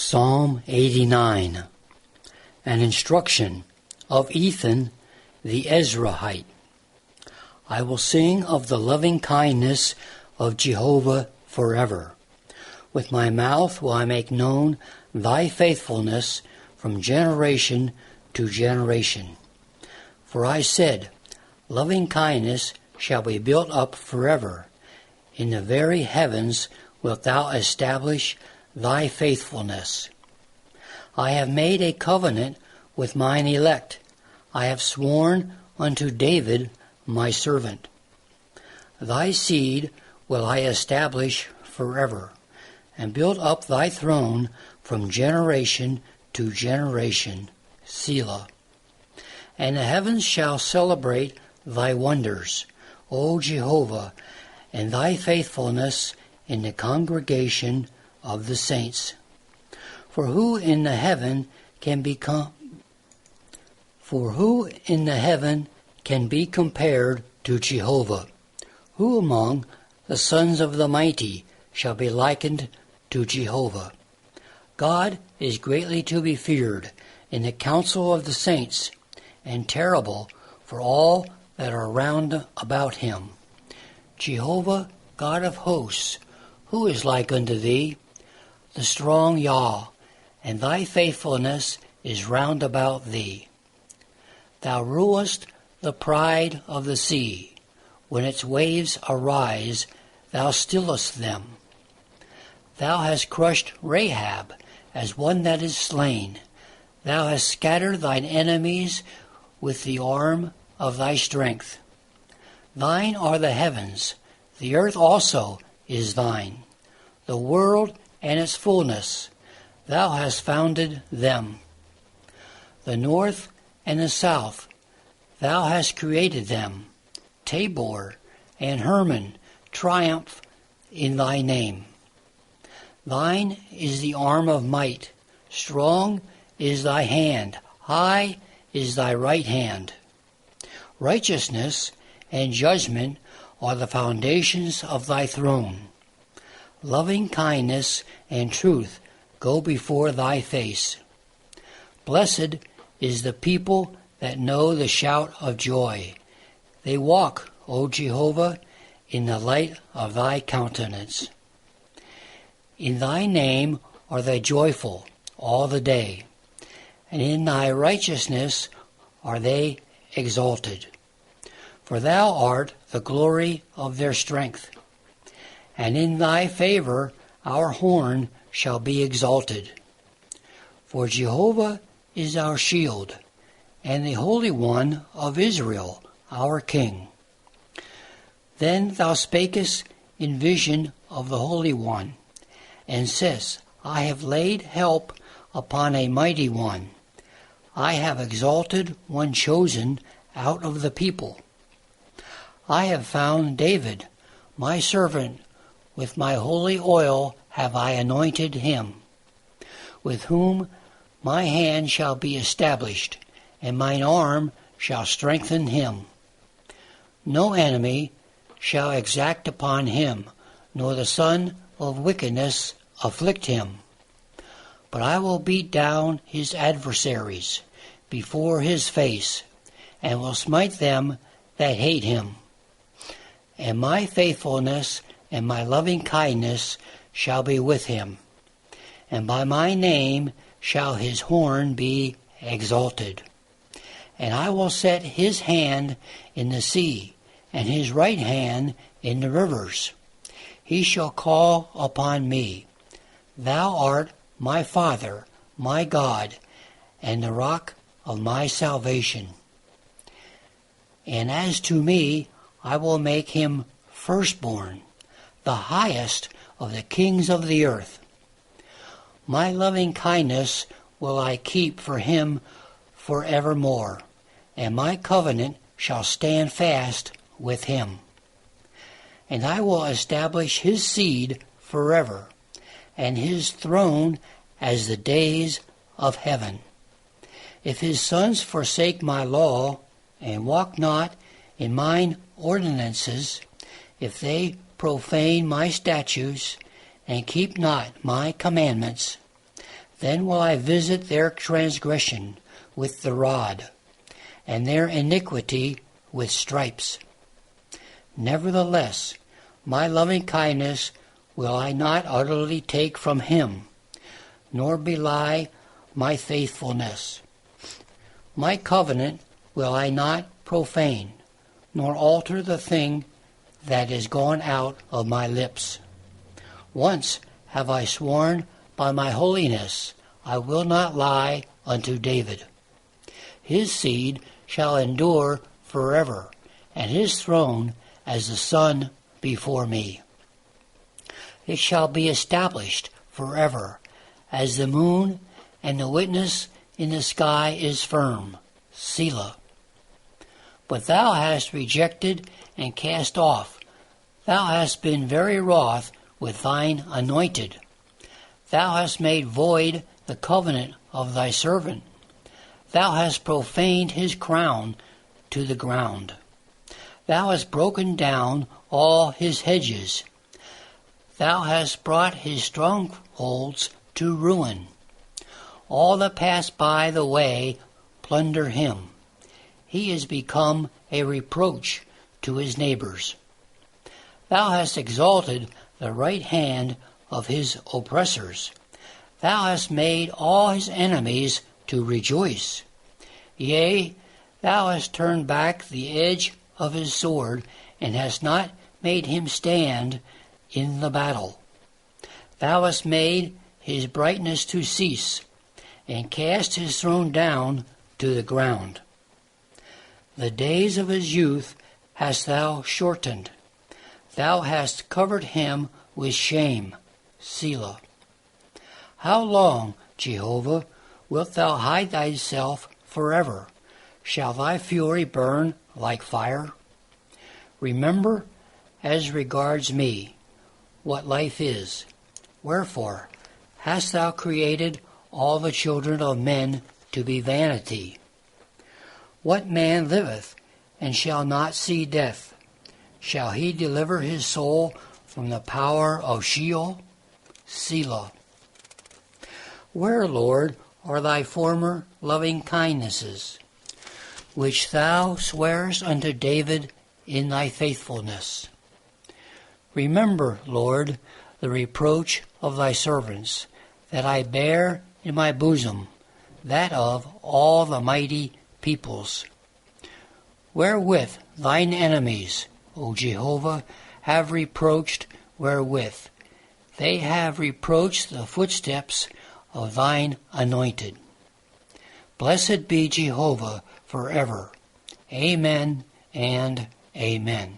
Psalm 89, an instruction of Ethan the Ezrahite. I will sing of the loving kindness of Jehovah forever. With my mouth will I make known thy faithfulness from generation to generation. For I said, loving kindness shall be built up forever. In the very heavens wilt thou establish thy faithfulness. I have made a covenant with mine elect. I have sworn unto David my servant. Thy seed will I establish forever, and build up thy throne from generation to generation. Selah. And the heavens shall celebrate thy wonders, O Jehovah, and thy faithfulness in the congregation of the saints. For who in the heaven can be compared to Jehovah? Who among the sons of the mighty shall be likened to Jehovah? God is greatly to be feared in the council of the saints, and terrible for all that are round about him. Jehovah, God of hosts, who is like unto thee? The strong Yah, and thy faithfulness is round about thee. Thou rulest the pride of the sea. When its waves arise, thou stillest them. Thou hast crushed Rahab as one that is slain. Thou hast scattered thine enemies with the arm of thy strength. Thine are the heavens, the earth also is thine, the world and its fullness. Thou hast founded them. The north and the south, thou hast created them. Tabor and Hermon triumph in thy name. Thine is the arm of might, strong is thy hand, high is thy right hand. Righteousness and judgment are the foundations of thy throne. Loving kindness and truth go before thy face. Blessed is the people that know the shout of joy. They walk, O Jehovah, in the light of thy countenance. In thy name are they joyful all the day, and in thy righteousness are they exalted. For thou art the glory of their strength, and in thy favor our horn shall be exalted. For Jehovah is our shield, and the Holy One of Israel our King. Then thou spakest in vision of the Holy One, and saidst, I have laid help upon a mighty one. I have exalted one chosen out of the people. I have found David, my servant, with my holy oil have I anointed him, with whom my hand shall be established, and mine arm shall strengthen him. No enemy shall exact upon him, nor the son of wickedness afflict him. But I will beat down his adversaries before his face, and will smite them that hate him. And my faithfulness and my loving kindness shall be with him, and by my name shall his horn be exalted. And I will set his hand in the sea, and his right hand in the rivers. He shall call upon me. Thou art my Father, my God, and the rock of my salvation. And as to me, I will make him firstborn, the highest of the kings of the earth. My loving kindness will I keep for him forevermore, and my covenant shall stand fast with him. And I will establish his seed forever, and his throne as the days of heaven. If his sons forsake my law, and walk not in mine ordinances, if they profane my statutes, and keep not my commandments, Then will I visit their transgression with the rod, and their iniquity with stripes. Nevertheless, my loving kindness will I not utterly take from him, nor belie my faithfulness. My covenant will I not profane, nor alter the thing that is gone out of my lips. Once have I sworn by my holiness, I will not lie unto David. His seed shall endure forever, and his throne as the sun before me. It shall be established forever, as the moon, and the witness in the sky is firm. Selah. But thou hast rejected and cast off. Thou hast been very wroth with thine anointed. Thou hast made void the covenant of thy servant. Thou hast profaned his crown to the ground. Thou hast broken down all his hedges. Thou hast brought his strongholds to ruin. All that pass by the way plunder him. He is become a reproach to his neighbors. Thou hast exalted the right hand of his oppressors. Thou hast made all his enemies to rejoice. Yea, thou hast turned back the edge of his sword, and hast not made him stand in the battle. Thou hast made his brightness to cease, and cast his throne down to the ground. The days of his youth hast thou shortened. Thou hast covered him with shame. Selah. How long, Jehovah, wilt thou hide thyself forever? Shall thy fury burn like fire? Remember, as regards me, what life is. Wherefore hast thou created all the children of men to be vanity? What man liveth, and shall not see death? Shall he deliver his soul from the power of Sheol? Selah. Where, Lord, are thy former loving kindnesses, which thou swearest unto David in thy faithfulness? Remember, Lord, the reproach of thy servants, that I bear in my bosom, that of all the mighty peoples. Wherewith thine enemies, O Jehovah, have reproached wherewith. They have reproached the footsteps of thine anointed. Blessed be Jehovah forever. Amen and amen.